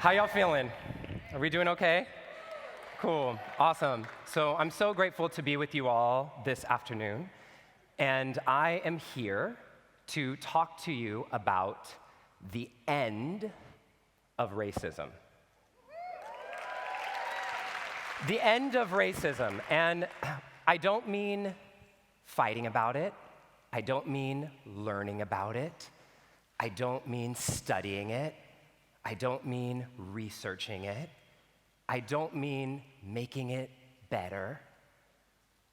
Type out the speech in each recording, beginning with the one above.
How y'all feeling? Are we doing okay? Cool, awesome. So I'm so grateful to be with you all this afternoon, and I am here to talk to you about the end of racism. The end of racism, and I don't mean fighting about it, I don't mean learning about it, I don't mean studying it, I don't mean researching it, I don't mean making it better,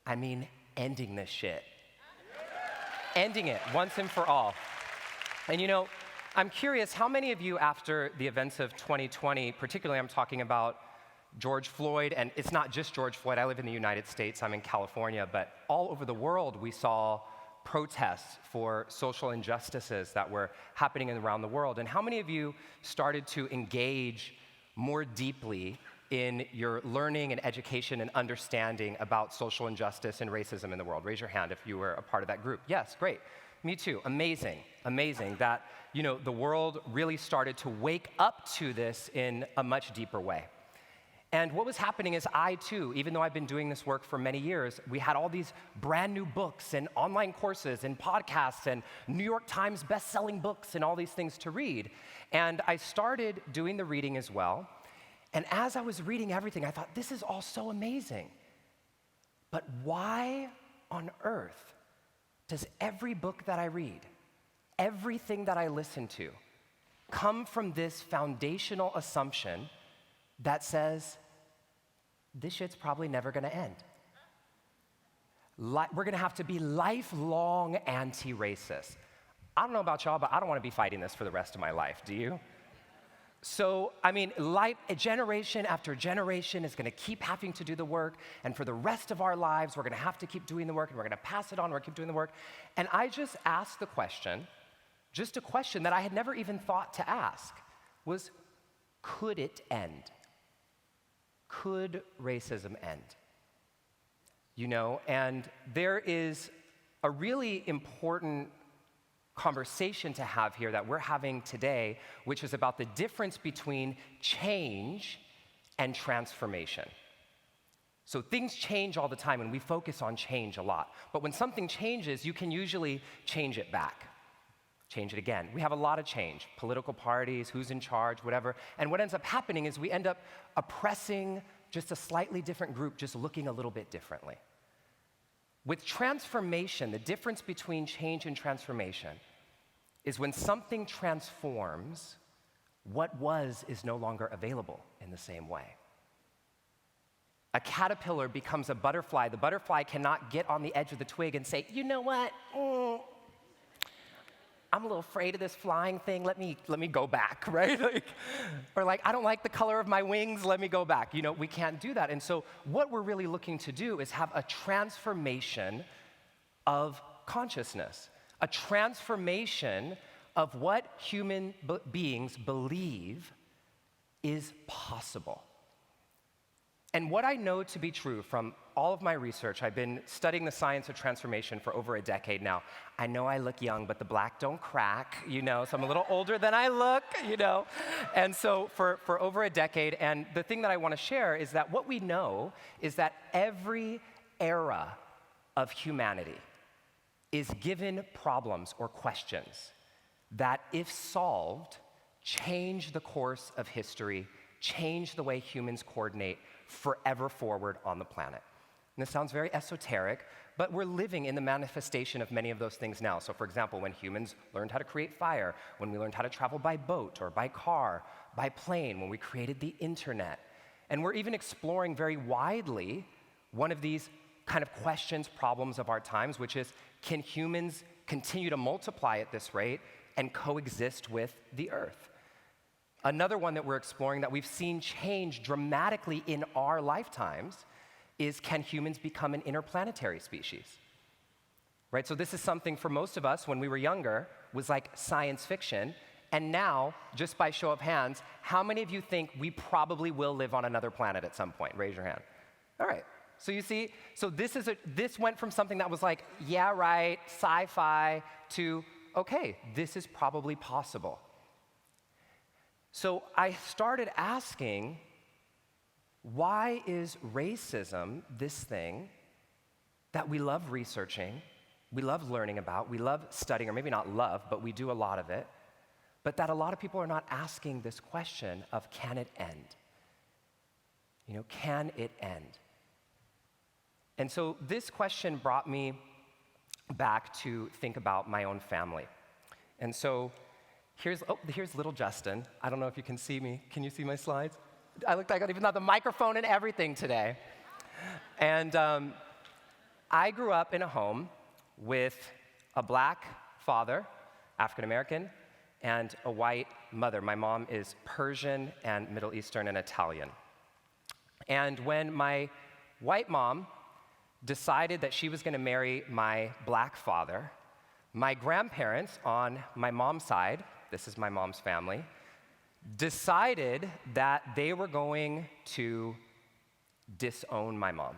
I mean ending this shit. Ending it once and for all. And you know, I'm curious, how many of you after the events of 2020, particularly I'm talking about George Floyd, and it's not just George Floyd, I live in the United States, I'm in California, but all over the world we saw protests for social injustices that were happening around the world. And how many of you started to engage more deeply in your learning and education and understanding about social injustice and racism in the world? Raise your hand if you were a part of that group. Yes, great. Me too. Amazing, amazing that, you know, the world really started to wake up to this in a much deeper way. And what was happening is I too, even though I've been doing this work for many years, we had all these brand new books and online courses and podcasts and New York Times best-selling books and all these things to read. And I started doing the reading as well. And as I was reading everything, I thought, this is all so amazing. But why on earth does every book that I read, everything that I listen to, come from this foundational assumption that says, this shit's probably never gonna end? We're gonna have to be lifelong anti-racist. I don't know about y'all, but I don't wanna be fighting this for the rest of my life, do you? So, I mean, generation after generation is gonna keep having to do the work, and for the rest of our lives, we're gonna have to keep doing the work, and we're gonna pass it on, we're gonna keep doing the work. And I just asked the question, just a question that I had never even thought to ask, was, could it end? Could racism end? You know, and there is a really important conversation to have here that we're having today, which is about the difference between change and transformation. So things change all the time, and we focus on change a lot. But when something changes, you can usually change it back. Change it again. We have a lot of change, political parties, who's in charge, whatever. And what ends up happening is we end up oppressing just a slightly different group, just looking a little bit differently. With transformation, the difference between change and transformation is when something transforms, what was is no longer available in the same way. A caterpillar becomes a butterfly. The butterfly cannot get on the edge of the twig and say, you know what? I'm a little afraid of this flying thing, let me go back, right? Or I don't like the color of my wings, let me go back. You know, we can't do that. And so what we're really looking to do is have a transformation of consciousness, a transformation of what human beings believe is possible. And what I know to be true from all of my research, I've been studying the science of transformation for over a decade now. I know I look young, but the black don't crack, you know, so I'm a little older than I look, you know. And so for over a decade, and the thing that I want to share is that what we know is that every era of humanity is given problems or questions that, if solved, change the course of history, change the way humans coordinate forever forward on the planet. And this sounds very esoteric, but we're living in the manifestation of many of those things now. So for example, when humans learned how to create fire, when we learned how to travel by boat or by car, by plane, when we created the internet. And we're even exploring very widely one of these kind of questions, problems of our times, which is, can humans continue to multiply at this rate and coexist with the earth? Another one that we're exploring that we've seen change dramatically in our lifetimes is, can humans become an interplanetary species? Right, so this is something for most of us when we were younger was like science fiction, and now, just by show of hands, how many of you think we probably will live on another planet at some point? Raise your hand. All right, so you see, so this went from something that was like, yeah, right, sci-fi, to, okay, this is probably possible. So I started asking, why is racism this thing that we love researching, we love learning about, we love studying, or maybe not love, but we do a lot of it, but that a lot of people are not asking this question of, can it end? Can it end? And so this question brought me back to think about my own family. And so here's little Justin. I don't know if you can see me. Can you see my slides? I looked like I even had the microphone and everything today. And I grew up in a home with a black father, African American, and a white mother. My mom is Persian and Middle Eastern and Italian. And when my white mom decided that she was going to marry my black father, my grandparents on my mom's side, this is my mom's family, decided that they were going to disown my mom.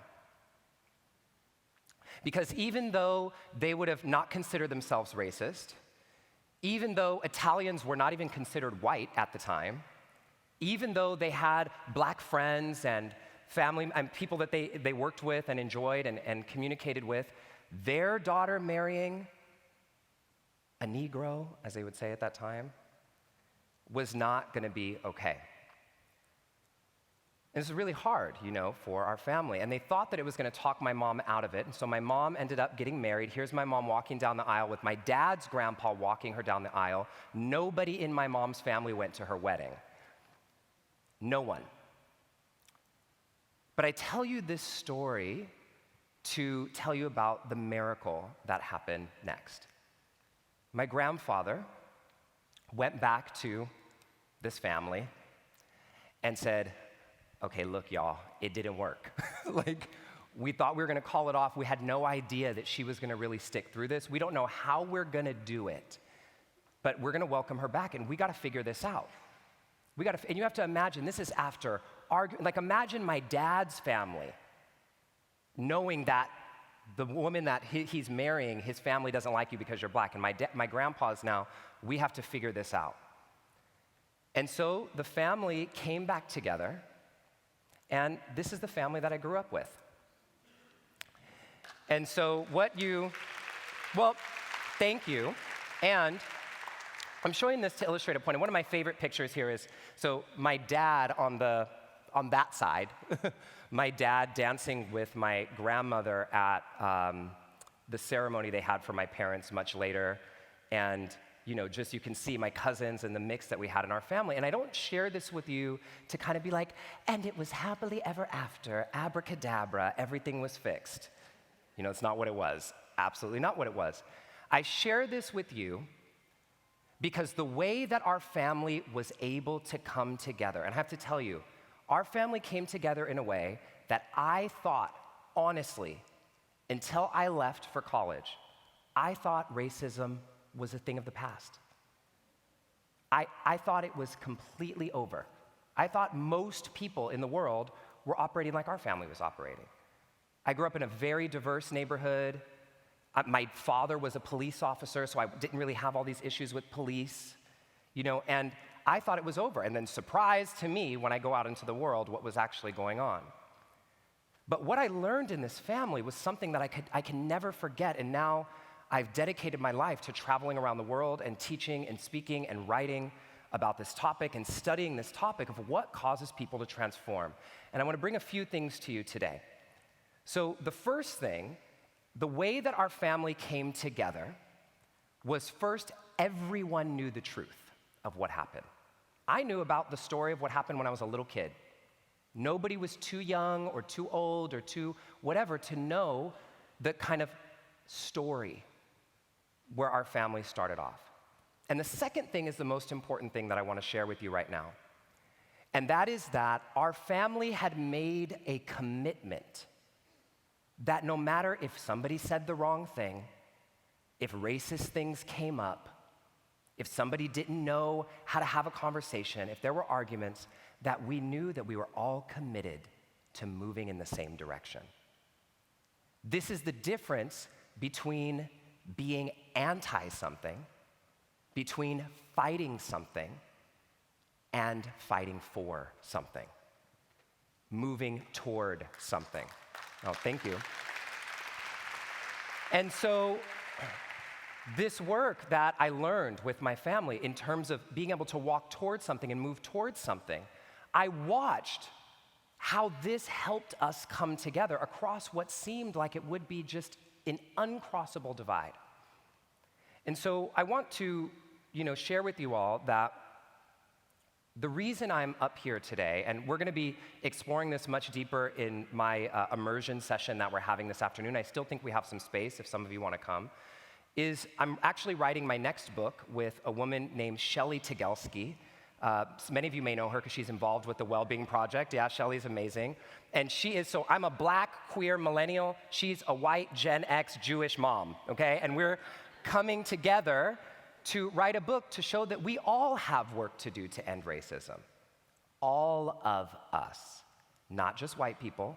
Because even though they would have not considered themselves racist, even though Italians were not even considered white at the time, even though they had black friends and family and people that they worked with and enjoyed and communicated with, their daughter marrying a Negro, as they would say at that time, was not going to be okay. And this is really hard, for our family. And they thought that it was going to talk my mom out of it. And so my mom ended up getting married. Here's my mom walking down the aisle with my dad's grandpa walking her down the aisle. Nobody in my mom's family went to her wedding. No one. But I tell you this story to tell you about the miracle that happened next. My grandfather went back to this family and said, okay, look, y'all, it didn't work. We thought we were gonna call it off. We had no idea that she was gonna really stick through this. We don't know how we're gonna do it, but we're gonna welcome her back, and we gotta figure this out. And you have to imagine, this is after imagine my dad's family knowing that the woman that he's marrying, his family doesn't like you because you're black, and my grandpa's now, we have to figure this out. And so the family came back together, and this is the family that I grew up with. And so thank you. And I'm showing this to illustrate a point. And one of my favorite pictures here is, so my dad on that side, my dad dancing with my grandmother at the ceremony they had for my parents much later. And just you can see my cousins and the mix that we had in our family. And I don't share this with you to kind of be like, and it was happily ever after, abracadabra, everything was fixed. It's not what it was. Absolutely not what it was. I share this with you because the way that our family was able to come together, and I have to tell you, our family came together in a way that I thought, honestly, until I left for college, I thought racism was a thing of the past. I thought it was completely over. I thought most people in the world were operating like our family was operating. I grew up in a very diverse neighborhood. My father was a police officer, so I didn't really have all these issues with police, and I thought it was over. And then surprise to me when I go out into the world what was actually going on. But what I learned in this family was something that I can never forget, and now I've dedicated my life to traveling around the world and teaching and speaking and writing about this topic and studying this topic of what causes people to transform. And I want to bring a few things to you today. So the first thing, the way that our family came together was first, everyone knew the truth of what happened. I knew about the story of what happened when I was a little kid. Nobody was too young or too old or too whatever to know the kind of story where our family started off. And the second thing is the most important thing that I want to share with you right now. And that is that our family had made a commitment that no matter if somebody said the wrong thing, if racist things came up, if somebody didn't know how to have a conversation, if there were arguments, that we knew that we were all committed to moving in the same direction. This is the difference between being anti-something, between fighting something, and fighting for something, moving toward something. Oh, thank you. And so this work that I learned with my family in terms of being able to walk towards something and move towards something, I watched how this helped us come together across what seemed like it would be just an uncrossable divide. And so I want to, share with you all that the reason I'm up here today, and we're going to be exploring this much deeper in my immersion session that we're having this afternoon. I still think we have some space if some of you want to come. Is I'm actually writing my next book with a woman named Shelly Tegelski. So many of you may know her because she's involved with the Wellbeing Project. Yeah, Shelly's amazing. And so I'm a black, queer millennial. She's a white Gen X Jewish mom, okay? And we're coming together to write a book to show that we all have work to do to end racism. All of us, not just white people,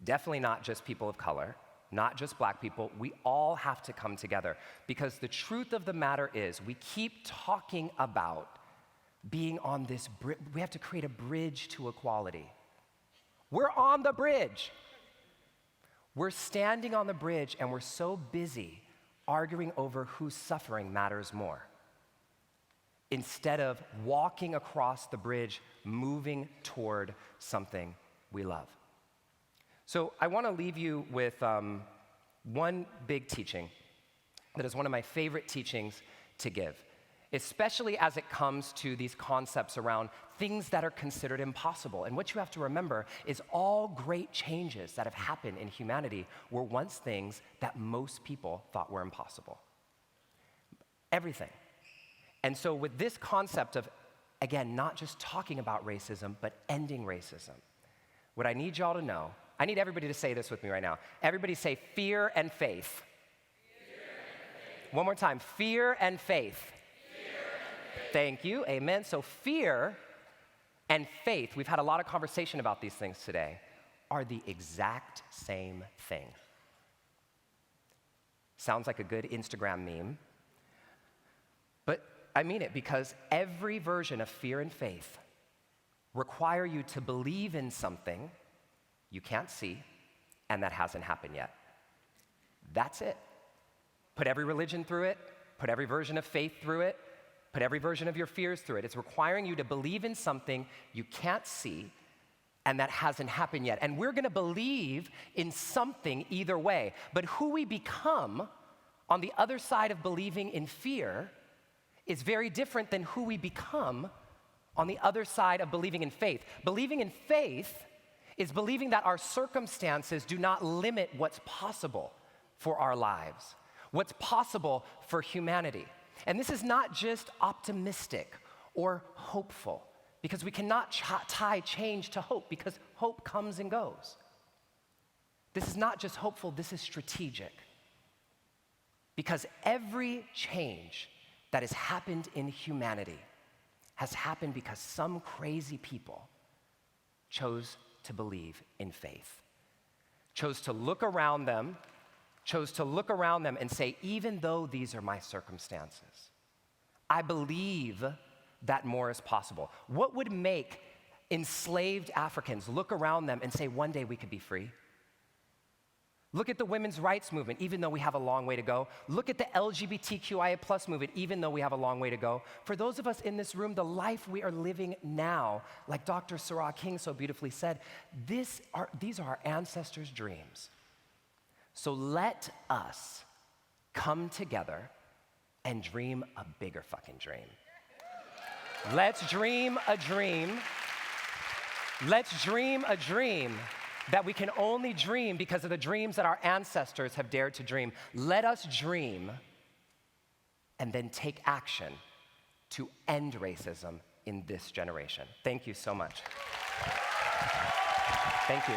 definitely not just people of color, not just black people. We all have to come together because the truth of the matter is we keep talking about being on this bridge. We have to create a bridge to equality. We're on the bridge. We're standing on the bridge and we're so busy arguing over whose suffering matters more, instead of walking across the bridge, moving toward something we love. So I want to leave you with one big teaching that is one of my favorite teachings to give, especially as it comes to these concepts around things that are considered impossible. And what you have to remember is all great changes that have happened in humanity were once things that most people thought were impossible. Everything. And so with this concept of, again, not just talking about racism, but ending racism, what I need y'all to know, I need everybody to say this with me right now. Everybody say fear and faith. Fear and faith. One more time, fear and faith. Thank you, amen. So fear and faith, we've had a lot of conversation about these things today, are the exact same thing. Sounds like a good Instagram meme, but I mean it because every version of fear and faith require you to believe in something you can't see and that hasn't happened yet. That's it. Put every religion through it, put every version of faith through it, put every version of your fears through it. It's requiring you to believe in something you can't see and that hasn't happened yet. And we're gonna believe in something either way. But who we become on the other side of believing in fear is very different than who we become on the other side of believing in faith. Believing in faith is believing that our circumstances do not limit what's possible for our lives, what's possible for humanity. And this is not just optimistic or hopeful, because we cannot tie change to hope, because hope comes and goes. This is not just hopeful, this is strategic. Because every change that has happened in humanity has happened because some crazy people chose to believe in faith, chose to look around them and say, even though these are my circumstances, I believe that more is possible. What would make enslaved Africans look around them and say, one day we could be free? Look at the women's rights movement, even though we have a long way to go. Look at the LGBTQIA+ movement, even though we have a long way to go. For those of us in this room, the life we are living now, like Dr. Sarah King so beautifully said, these are our ancestors' dreams. So let us come together and dream a bigger fucking dream. Let's dream a dream. Let's dream a dream that we can only dream because of the dreams that our ancestors have dared to dream. Let us dream and then take action to end racism in this generation. Thank you so much. Thank you.